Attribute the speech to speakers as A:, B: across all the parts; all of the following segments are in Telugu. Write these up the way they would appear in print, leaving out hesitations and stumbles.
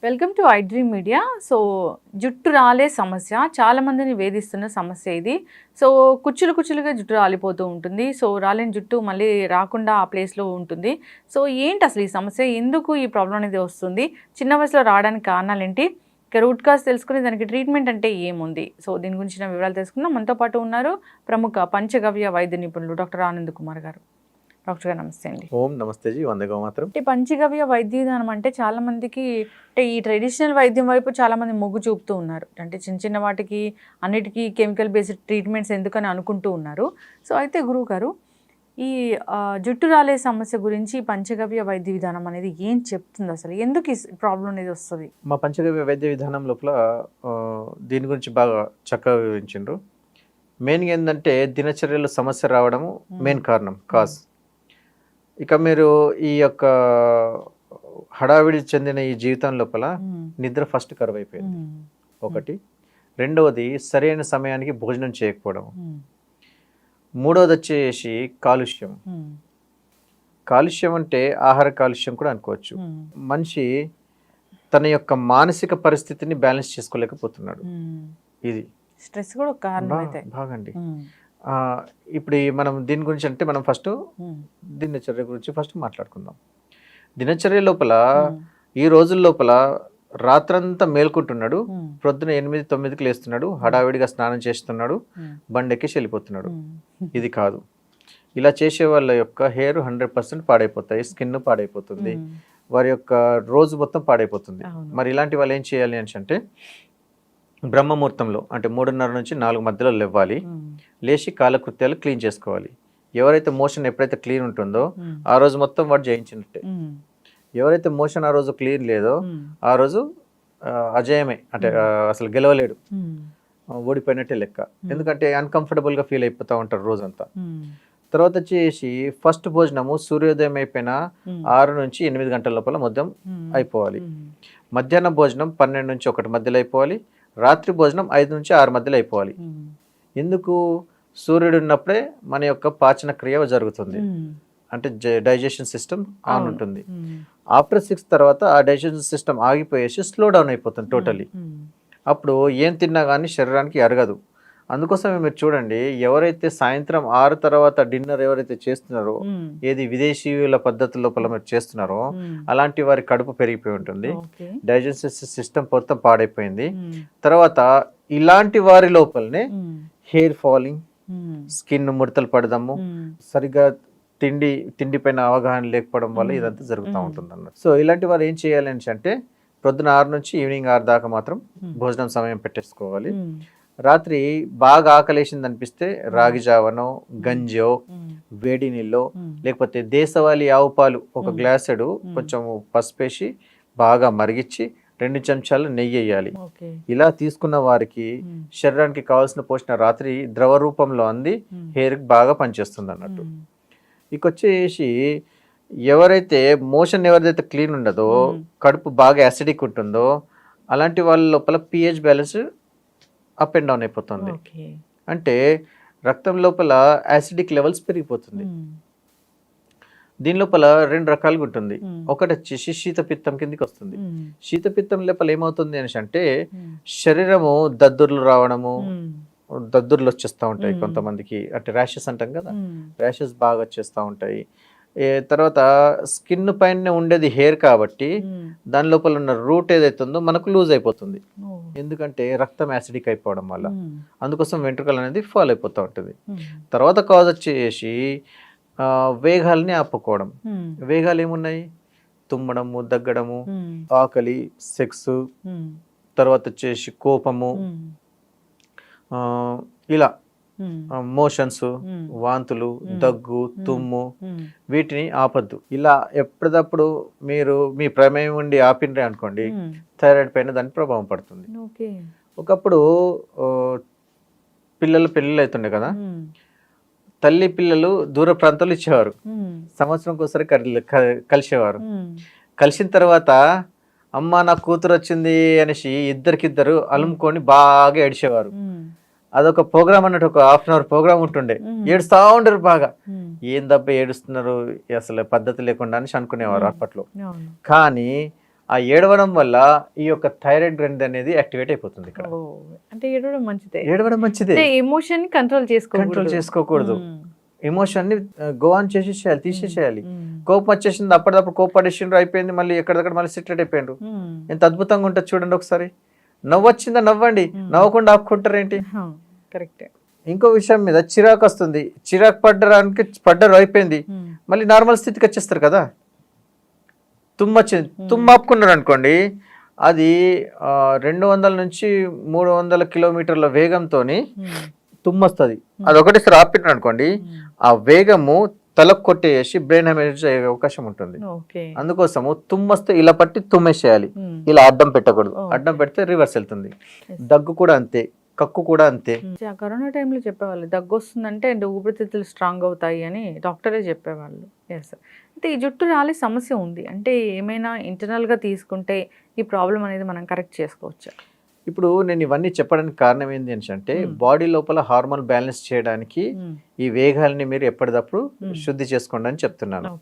A: Welcome to I dream media. So జుట్టు రాలే సమస్య చాలా మందిని వేధిస్తున్న సమస్య ఇది. సో కుచ్చులుగా జుట్టు రాలిపోతూ ఉంటుంది. సో రాలిన జుట్టు మళ్ళీ రాకుండా ఆ ప్లేస్లో ఉంటుంది. సో ఏంటి అసలు ఈ సమస్య, ఎందుకు ఈ ప్రాబ్లం అనేది వస్తుంది, చిన్న వయసులో రావడానికి కారణాలు ఏంటి, రూట్ కాజ్ తెలుసుకుని దానికి ట్రీట్మెంట్ అంటే ఏముంది, సో దీని గురించిన వివరాలు తెలుసుకుందాం. మనతో పాటు ఉన్నారు ప్రముఖ పంచగవ్య వైద్య నిపుణులు డాక్టర్ ఆనంద్ కుమార్ గారు. డాక్టర్ గారు నమస్తే అండి.
B: ఓం నమస్తే జీ, వందగా మాత్రం.
A: అంటే పంచగవ్య వైద్య విధానం అంటే చాలా మందికి, అంటే ఈ ట్రెడిషనల్ వైద్యం వైపు చాలా మంది మొగ్గు చూపుతూ ఉన్నారు. అంటే చిన్న చిన్న వాటికి అన్నిటికీ కెమికల్ బేస్డ్ ట్రీట్మెంట్స్ ఎందుకని అనుకుంటూ ఉన్నారు. సో అయితే గురువు గారు, ఈ జుట్టు రాలే సమస్య గురించి పంచగవ్య వైద్య విధానం అనేది ఏం చెప్తుంది, అసలు ఎందుకు ఈ ప్రాబ్లం అనేది వస్తుంది?
B: మా పంచగవ్య వైద్య విధానం లోపల దీని గురించి బాగా చక్కగా వివరించారు. మెయిన్గా ఏంటంటే దినచర్యలో సమస్య రావడము మెయిన్ కారణం, కాజ్. ఇక మీరు ఈ యొక్క హడావిడి చెందిన ఈ జీవితం లోపల నిద్ర ఫస్ట్ కరువు అయిపోయింది ఒకటి. రెండవది సరైన సమయానికి భోజనం చేయకపోవడం. మూడవది వచ్చేసి కాలుష్యం. కాలుష్యం అంటే ఆహార కాలుష్యం కూడా అనుకోవచ్చు. మనిషి తన యొక్క మానసిక పరిస్థితిని బ్యాలెన్స్ చేసుకోలేకపోతున్నాడు. ఇది
A: స్ట్రెస్ కూడా కారణం అయితే
B: బాగండి. ఇప్పుడు మనం దీని గురించి అంటే మనం ఫస్ట్ దినచర్య గురించి ఫస్ట్ మాట్లాడుకుందాం. దినచర్య లోపల ఈ రోజుల లోపల రాత్రంతా మేల్కుంటున్నాడు, ప్రొద్దున 8-9కి లేస్తున్నాడు, హడావిడిగా స్నానం చేస్తున్నాడు, బండెక్కేసి వెళ్ళిపోతున్నాడు. ఇది కాదు. ఇలా చేసే వాళ్ళ యొక్క హెయిర్ 100% పాడైపోతాయి, స్కిన్ పాడైపోతుంది, వారి యొక్క రోజు మొత్తం పాడైపోతుంది. మరి ఇలాంటి వాళ్ళు ఏం చేయాలి అని అంటే బ్రహ్మముహూర్తంలో అంటే 3:30 నుంచి 4 మధ్యలో లేవాలి. లేచి కాలకృత్యాలు క్లీన్ చేసుకోవాలి. ఎవరైతే మోషన్ ఎప్పుడైతే క్లీన్ ఉంటుందో ఆ రోజు మొత్తం వాడు జయించినట్టే. ఎవరైతే మోషన్ ఆ రోజు క్లీన్ లేదో ఆ రోజు అజయమే, అంటే అసలు గెలవలేడు, ఓడిపోయినట్టే లెక్క. ఎందుకంటే అన్కంఫర్టబుల్గా ఫీల్ అయిపోతూ ఉంటారు రోజంతా. తర్వాత వచ్చేసి ఫస్ట్ భోజనము సూర్యోదయం అయిపోయిన 6 నుంచి 8 గంటల లోపల మొత్తం అయిపోవాలి. మధ్యాహ్న భోజనం 12 నుంచి 1 మధ్యలో అయిపోవాలి. రాత్రి భోజనం 5 నుంచి 6 మధ్యలో అయిపోవాలి. ఎందుకు? సూర్యుడు ఉన్నప్పుడే మన యొక్క పాచన క్రియ జరుగుతుంది, అంటే డైజెషన్ సిస్టమ్ ఆన్ ఉంటుంది. ఆఫ్టర్ 6 తర్వాత ఆ డైజెషన్ సిస్టమ్ ఆగిపోయేసి స్లో డౌన్ అయిపోతుంది టోటలీ. అప్పుడు ఏం తిన్నా కానీ శరీరానికి అరగదు. అందుకోసమే మీరు చూడండి, ఎవరైతే సాయంత్రం 6 తర్వాత డిన్నర్ ఎవరైతే చేస్తున్నారో, ఏది విదేశీయుల పద్ధతి లోపల మీరు చేస్తున్నారో అలాంటి వారి కడుపు పెరిగిపోయి ఉంటుంది, డైజెస్టివ్ సిస్టమ్ మొత్తం పాడైపోయింది. తర్వాత ఇలాంటి వారి లోపలనే హెయిర్ ఫాలింగ్, స్కిన్ ముడతలు పడదము, సరిగ్గా తిండి పైన అవగాహన లేకపోవడం వల్ల ఇదంతా జరుగుతూ ఉంటుంది అన్నట్టు. సో ఇలాంటి వారు ఏం చేయాలి అంటే ప్రొద్దున 6 నుంచి ఈవినింగ్ 6 దాకా మాత్రం భోజనం సమయం పెట్టేసుకోవాలి. రాత్రి బాగా ఆకలేసింది అనిపిస్తే రాగి జావనో, గంజో, వేడి నీళ్ళో, లేకపోతే దేశవాళీ ఆవు పాలు 1 గ్లాసుడు కొంచెం పసుపేసి బాగా మరిగించి 2 చెంచాలు నెయ్యి వేయాలి. ఇలా తీసుకున్న వారికి శరీరానికి కావాల్సిన పోషణ రాత్రి ద్రవ రూపంలో అంది హెయిర్కి బాగా పనిచేస్తుంది అన్నట్టు. ఇకొచ్చేసి ఎవరైతే మోషన్ ఎవరిదైతే క్లీన్ ఉండదో, కడుపు బాగా యాసిడిక్ ఉంటుందో అలాంటి వాళ్ళ లోపల pH balance up and down అయిపోతుంది. అంటే రక్తం లోపల యాసిడిక్ లెవెల్స్ పెరిగిపోతుంది. దీని లోపల 2 రకాలుగా ఉంటుంది. ఒకటి వచ్చేసి శీతపిత్తం కిందకి వస్తుంది. శీతపిత్తం లోపల ఏమవుతుంది అని అంటే శరీరము దద్దుర్లు రావడము, దద్దుర్లు వచ్చేస్తూ ఉంటాయి కొంతమందికి, అంటే ర్యాషెస్ అంటాం కదా, ర్యాషెస్ బాగా వచ్చేస్తూ ఉంటాయి. తర్వాత స్కిన్ పైన ఉండేది హెయిర్ కాబట్టి దాని లోపల ఉన్న రూట్ ఏదైతుందో మనకు లూజ్ అయిపోతుంది, ఎందుకంటే రక్తం యాసిడిక్ అయిపోవడం వల్ల. అందుకోసం వెంట్రుకలు అనేది ఫాల్ అయిపోతూ ఉంటుంది. తర్వాత కాజ్ వచ్చేసి వేగాల్ని ఆపుకోవడం. వేగాలు ఏమున్నాయి? తుమ్మడము, దగ్గడము, ఆకలి, సెక్స్, తర్వాత వచ్చేసి కోపము, ఇలా మోషన్స్, వాంతులు, దగ్గు, తుమ్ము, వీటిని ఆపద్దు. ఇలా ఎప్పటికప్పుడు మీరు మీ ప్రమేయం ఉండి ఆపినరే అనుకోండి, థైరాయిడ్ పైన దాని ప్రభావం పడుతుంది. ఒకప్పుడు పెళ్ళిళ్ళు అవుతుండే కదా, తల్లి పిల్లలు దూర ప్రాంతాలు ఇచ్చేవారు, సంవత్సరంకి ఒకసారి కలిసేవారు. కలిసిన తర్వాత అమ్మ నా కూతురు వచ్చింది అనేసి ఇద్దరికిద్దరు అలుముకొని బాగా ఏడిచేవారు. అదొక ప్రోగ్రామ్ అన్నట్టు, ఒక హాఫ్ అన్ అవర్ ప్రోగ్రామ్ ఉంటుండే. ఏడుస్తా ఉండరు బాగా. ఏందబ్బా ఏడుస్తున్నారు అసలు పద్ధతి లేకుండా అని అనుకునేవారు అప్పట్లో.
A: అవును.
B: కానీ ఆ ఏడవడం వల్ల ఈ యొక్క థైరాయిడ్ గ్రంథి అనేది యాక్టివేట్ అయిపోతుంది ఇక్కడ.
A: ఓ, అంటే ఏడవడం మంచిదే.
B: ఏడవడం మంచిదే,
A: అంటే ఎమోషన్ కంట్రోల్
B: కంట్రోల్ చేసుకోకూడదు.
A: ఉమ్.
B: ఎమోషన్ ని గో ఆన్ చేసేసేయాలి, తీసేసేయాలి.
A: ఉమ్.
B: కోపం వచ్చేసింది, అప్పటిదప్పుడు కోపడేసిండ్రు, అయిపోయింది, మళ్ళీ ఎక్కడిదక్కడ మళ్ళీ సిట్రేట్ అయిపోయిండ్రు.
A: ఉమ్.
B: ఎంత అద్భుతంగా ఉంటుంది చూడండి ఒకసారి. నవ్వు వచ్చిందా నవ్వండి, నవ్వకుండా ఆపుకుంటారేంటి?
A: కరెక్ట్.
B: ఇంకో విషయం మీద చిరాకు వస్తుంది, చిరాకు పడ్డరు అయిపోయింది, మళ్ళీ నార్మల్ స్థితికి వచ్చేస్తారు కదా. తుమ్ము వచ్చింది, తుమ్ము ఆపుకున్నారు అనుకోండి, అది 200 నుంచి 300 కిలోమీటర్ల వేగంతో తుమ్ము వస్తుంది. అది ఒకటేసారి ఆపినారు అనుకోండి, ఆ వేగము తలకు కొట్టేసి బ్రెయిన్ హెమరేజ్ అయ్యే అవకాశం ఉంటుంది. అందుకోసము తుమ్ము వస్తే ఇలా పట్టి తుమ్మేసేయాలి, ఇలా అడ్డం పెట్టకూడదు. అడ్డం పెడితే రివర్స్ వెళ్తుంది. దగ్గు కూడా అంతే, కక్కు కూడా అంతే.
A: కరోనా టైంలో చెప్పేవాళ్ళు దగ్గు వస్తుందంటే అంటే ఊపిరితిత్తులు స్ట్రాంగ్ అవుతాయి అని డాక్టరే చెప్పేవాళ్ళు. ఎస్. అంటే ఈ జుట్టు రాలే సమస్య ఉంది అంటే ఏమైనా ఇంటర్నల్గా తీసుకుంటే ఈ ప్రాబ్లం అనేది మనం కరెక్ట్ చేసుకోవచ్చు.
B: ఇప్పుడు నేను ఇవన్నీ చెప్పడానికి కారణం ఏంటి అంటే బాడీ లోపల హార్మోన్ బ్యాలెన్స్ చేయడానికి ఈ వేగాల్ని మీరు ఎప్పటికప్పుడు శుద్ధి చేసుకోండి అని చెప్తున్నాను.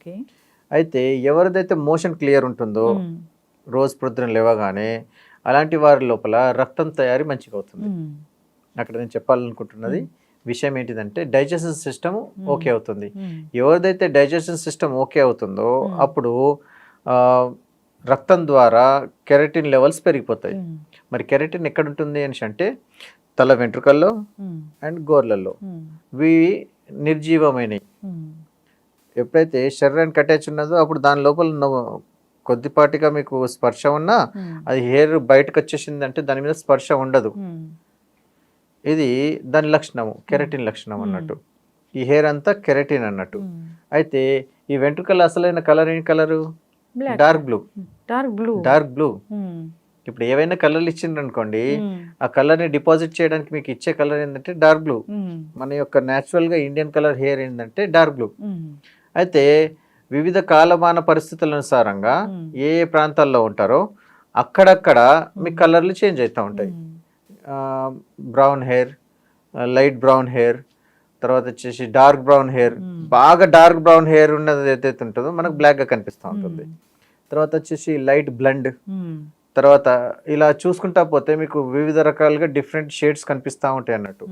B: అయితే ఎవరిదైతే మోషన్ క్లియర్ ఉంటుందో రోజు పొద్దున లేవగానే అలాంటి వారి లోపల రక్తం తయారీ మంచిగా అవుతుంది. అక్కడ నేను చెప్పాలనుకుంటున్నది విషయం ఏంటిదంటే డైజెషన్ సిస్టమ్ ఓకే అవుతుంది. ఎవరిదైతే డైజెషన్ సిస్టమ్ ఓకే అవుతుందో అప్పుడు రక్తం ద్వారా కెరటిన్ లెవెల్స్ పెరిగిపోతాయి. మరి కెరటిన్ ఎక్కడ ఉంటుంది అని అంటే తల వెంట్రుకల్లో అండ్ గోర్లలో. ఇవి నిర్జీవమైనవి. ఎప్పుడైతే శరీరానికి అటాచ్ ఉన్నదో అప్పుడు దాని లోపల కొద్దిపాటిగా మీకు స్పర్శ ఉన్నా అది హెయిర్ బయటకు వచ్చేసింది అంటే దాని మీద స్పర్శ ఉండదు. ఇది దాని లక్షణము, కెరటిన్ లక్షణం అన్నట్టు. ఈ హెయిర్ అంతా కెరటిన్ అన్నట్టు. అయితే ఈ వెంట్రుకల అసలైన కలర్ ఏంటి? Colour dark blue. Dark blue. ఇప్పుడు ఏవైనా కలర్లు ఇచ్చిండ్రు అనుకోండి, ఆ కలర్ ని డిపాజిట్ చేయడానికి మీకు ఇచ్చే కలర్ ఏంటంటే డార్క్ బ్లూ. మన యొక్క న్యాచురల్ గా ఇండియన్ కలర్ హెయిర్ ఏంటంటే డార్క్ బ్లూ. అయితే వివిధ కాలమాన పరిస్థితుల అనుసారంగా ఏ ఏ ప్రాంతాల్లో ఉంటారో అక్కడక్కడ మీ కలర్లు చేంజ్ అవుతూ ఉంటాయి. Brown hair, light brown hair, తర్వాత వచ్చేసి డార్క్ బ్రౌన్ హెయిర్. బాగా డార్క్ బ్రౌన్ హెయిర్ ఉన్నది ఏదైతే ఉంటుందో మనకు బ్లాక్ గా కనిపిస్తూ ఉంటుంది. తర్వాత వచ్చేసి లైట్ బ్లండ్. తర్వాత ఇలా చూసుకుంటా పోతే మీకు వివిధ రకాలుగా డిఫరెంట్ షేడ్స్ కనిపిస్తూ ఉంటాయి అన్నట్టు.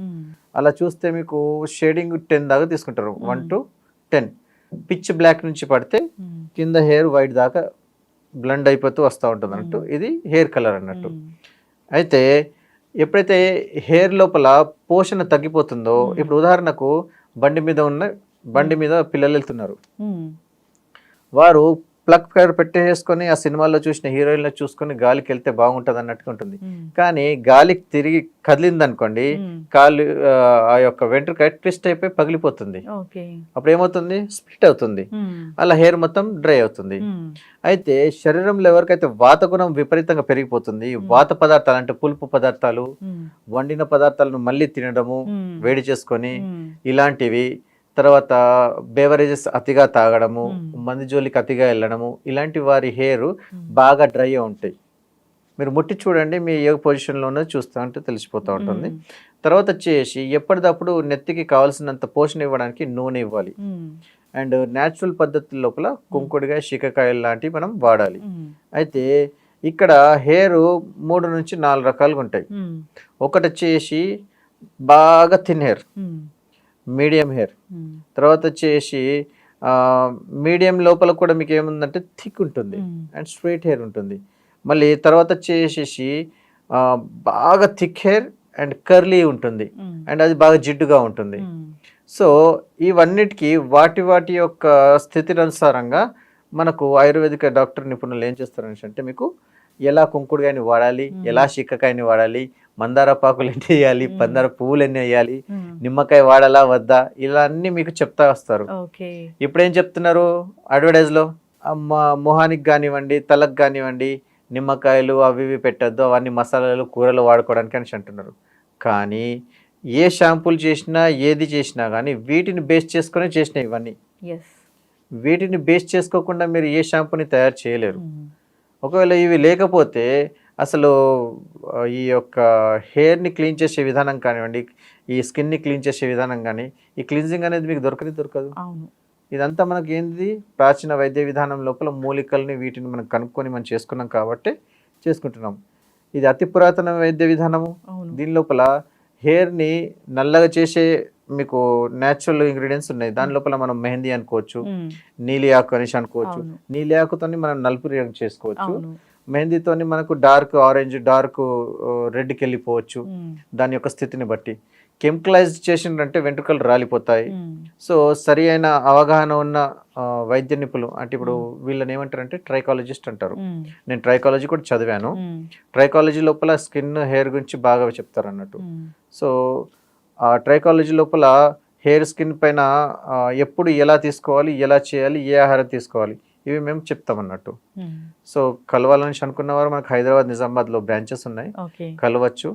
B: అలా చూస్తే మీకు షేడింగ్ 10 దాకా తీసుకుంటారు, 1 to 10. పిచ్ బ్లాక్ నుంచి పడితే కింద హెయిర్ వైట్ దాకా బ్లండ్ అయిపోతూ వస్తూ ఉంటుంది అన్నట్టు. ఇది హెయిర్ కలర్ అన్నట్టు. అయితే ఎప్పుడైతే హెయిర్ లోపల పోషణ తగ్గిపోతుందో, ఇప్పుడు ఉదాహరణకు బండి మీద పిల్లలు వెళ్తున్నారు, వారు ప్లగ్ ఫైర్ పెట్టేసుకొని ఆ సినిమాల్లో చూసిన హీరోయిన్లో చూసుకొని గాలికి వెళ్తే బాగుంటుంది అన్నట్టుగా ఉంటుంది. కానీ గాలికి తిరిగి కదిలింది అనుకోండి, కాలు ఆ యొక్క వెంట్రుక ట్విస్ట్ అయిపోయి పగిలిపోతుంది. అప్పుడు ఏమవుతుంది? స్ప్లిట్ అవుతుంది. అలా హెయిర్ మొత్తం డ్రై అవుతుంది. అయితే శరీరంలో ఎవరికైతే వాత గుణం విపరీతంగా పెరిగిపోతుంది, వాత పదార్థాలు అంటే పులుపు పదార్థాలు, వండిన పదార్థాలను మళ్ళీ తినడము, వేడి చేసుకొని ఇలాంటివి, తర్వాత బేవరేజెస్ అతిగా తాగడము, మంది జోలికి అతిగా వెళ్ళడము, ఇలాంటి వారి హెయిర్ బాగా డ్రై ఉంటాయి. మీరు ముట్టి చూడండి, మీ ఏ పొజిషన్లో ఉన్నది చూస్తూ ఉంటే తెలిసిపోతూ ఉంటుంది. తర్వాత వచ్చేసి ఎప్పటికప్పుడు నెత్తికి కావాల్సినంత పోషణ ఇవ్వడానికి నూనె ఇవ్వాలి. అండ్ న్యాచురల్ పద్ధతి లోపల కుంకుడుకాయ, శీకాకాయలు లాంటివి మనం వాడాలి. అయితే ఇక్కడ హెయిర్ 3 నుంచి 4 రకాలుగా ఉంటాయి. ఒకటి వచ్చేసి బాగా థిన్ హెయిర్, మీడియం హెయిర్, తర్వాత వచ్చేసి మీడియం లోపల కూడా మీకు ఏముందంటే థిక్ ఉంటుంది అండ్ స్ట్రైట్ హెయిర్ ఉంటుంది. మళ్ళీ తర్వాత వచ్చేసి బాగా థిక్ హెయిర్ అండ్ కర్లీ ఉంటుంది అండ్ అది బాగా జిడ్డుగా ఉంటుంది. సో ఇవన్నిటికీ వాటి యొక్క స్థితి అనుసారంగా మనకు ఆయుర్వేదిక డాక్టర్ నిపుణులు ఏం చేస్తారని అంటే మీకు ఎలా కుంకుడుకాయని వాడాలి, ఎలా శీకాకాయని వాడాలి, మందార పాకులు ఎన్ని వేయాలి, మందార పువ్వులు ఎన్ని వేయాలి, నిమ్మకాయ వాడాలా వద్దా, ఇలా అన్ని మీకు చెప్తా వస్తారు. ఇప్పుడు ఏం చెప్తున్నారు అడ్వర్టైజ్లో, మొహానికి కానివ్వండి, తలకు కానివ్వండి, నిమ్మకాయలు అవి ఇవి పెట్టద్దు, అవన్నీ మసాలాలు కూరలు వాడుకోవడానికి అని అంటున్నారు. కానీ ఏ షాంపూలు చేసినా ఏది చేసినా కానీ వీటిని బేస్ చేసుకునే చేసినాయి ఇవన్నీ. వీటిని బేస్ చేసుకోకుండా మీరు ఏ షాంపూని తయారు చేయలేరు. ఒకవేళ ఇవి లేకపోతే అసలు ఈ యొక్క హెయిర్ని క్లీన్ చేసే విధానం కానివ్వండి, ఈ స్కిన్ని క్లీన్ చేసే విధానం కానీ, ఈ క్లీన్జింగ్ అనేది మీకు దొరకదు. ఇదంతా మనకి ఏంది ప్రాచీన వైద్య విధానం లోపల మూలికల్ని వీటిని మనం కనుక్కొని మనం చేసుకున్నాం కాబట్టి చేసుకుంటున్నాం. ఇది అతి పురాతన వైద్య విధానము.
A: అవును.
B: దీని లోపల హెయిర్ని నల్లగా చేసే మీకు న్యాచురల్ ఇంగ్రీడియంట్స్ ఉన్నాయి. దాని లోపల మనం మెహందీ అనుకోవచ్చు, నీలి ఆకు అనేసి అనుకోవచ్చు.
A: అవును.
B: నీలి ఆకుతోని మనం నలుపు రంగు చేసుకోవచ్చు.
A: అవును.
B: మెహందీతోని మనకు డార్క్ ఆరెంజ్, డార్క్ రెడ్కి వెళ్ళిపోవచ్చు దాని యొక్క స్థితిని బట్టి. కెమికలైజ్ చేసిందంటే వెంట్రుకలు రాలిపోతాయి. సో సరి అయిన అవగాహన ఉన్న వైద్య నిపుణులు అంటే ఇప్పుడు వీళ్ళని ఏమంటారంటే ట్రైకాలజిస్ట్ అంటారు. నేను ట్రైకాలజీ కూడా చదివాను. ట్రైకాలజీ లోపల స్కిన్ హెయిర్ గురించి బాగా చెప్తారు అన్నట్టు. సో ఆ ట్రైకాలజీ లోపల హెయిర్ స్కిన్ పైన ఎప్పుడు ఎలా తీసుకోవాలి, ఎలా చేయాలి, ఏ ఆహారం తీసుకోవాలి ఇవి మేము చెప్తాం అన్నట్టు. సో కలవాలని అనుకున్న వారు మనకు హైదరాబాద్, నిజామాబాద్లో బ్రాంచెస్ ఉన్నాయి, కలవచ్చు.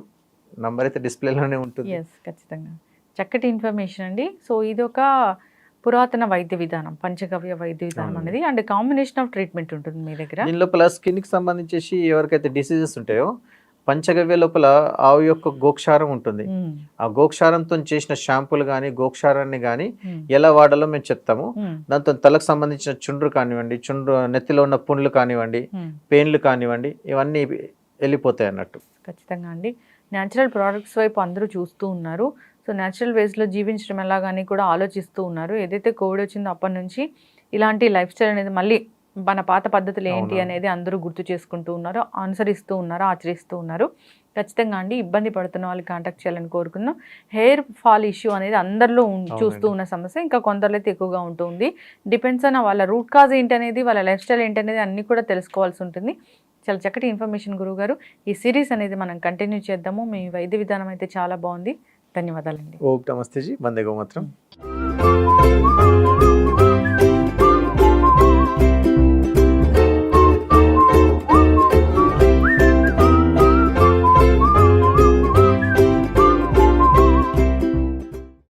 B: నంబర్ అయితే డిస్ప్లేలోనే ఉంటుంది.
A: ఖచ్చితంగా చక్కటి ఇన్ఫర్మేషన్ అండి. సో ఇది ఒక పురాతన వైద్య విధానం, పంచగవ్య వైద్య విధానం అనేది, అండ్ కాంబినేషన్ ఆఫ్ ట్రీట్మెంట్ ఉంటుంది మీ దగ్గర.
B: దీని లోపల స్కిన్కి సంబంధించేసి ఎవరికైతే డిసీజెస్ ఉంటాయో పంచగవ్య లోపల ఆవు యొక్క గోక్షారం ఉంటుంది. ఆ గోక్షారంతో చేసిన షాంపూలు కానీ గోక్షారాన్ని కానీ ఎలా వాడాలో మేము చెప్తాము. దాంతో తలకు సంబంధించిన చుండ్రు కానివ్వండి, నెత్తిలో ఉన్న పుండ్లు కానివ్వండి, పెయిన్లు కానివ్వండి, ఇవన్నీ వెళ్ళిపోతాయి అన్నట్టు.
A: ఖచ్చితంగా అండి. న్యాచురల్ ప్రోడక్ట్స్ వైపు అందరూ చూస్తూ ఉన్నారు. సో న్యాచురల్ వేస్లో జీవించడం ఎలాగని కూడా ఆలోచిస్తూ ఉన్నారు. ఏదైతే కోవిడ్ వచ్చిందో అప్పటి నుంచి ఇలాంటి లైఫ్ స్టైల్ అనేది మళ్ళీ మన పాత పద్ధతులు ఏంటి అనేది అందరూ గుర్తు చేసుకుంటూ ఉన్నారు, అనుసరిస్తూ ఉన్నారు, ఆచరిస్తూ ఉన్నారు. ఖచ్చితంగా అండి, ఇబ్బంది పడుతున్న వాళ్ళు కాంటాక్ట్ చేయాలని కోరుకుందాం. హెయిర్ ఫాల్ ఇష్యూ అనేది అందరిలో చూస్తూ ఉన్న సమస్య, ఇంకా కొందరిలో అయితే ఎక్కువగా ఉంటుంది. డిపెండ్స్ ఆన్ వాళ్ళ రూట్ కాజ్ ఏంటి అనేది, వాళ్ళ లైఫ్ స్టైల్ ఏంటి అనేది అన్నీ కూడా తెలుసుకోవాల్సి ఉంటుంది. చాలా చక్కటి ఇన్ఫర్మేషన్ గురువు గారు. ఈ సిరీస్ అనేది మనం కంటిన్యూ చేద్దాము. మీ వైద్య విధానం అయితే చాలా బాగుంది. ధన్యవాదాలండి.
B: ఓం నమస్తే జీ, వందే గోమాత్రం.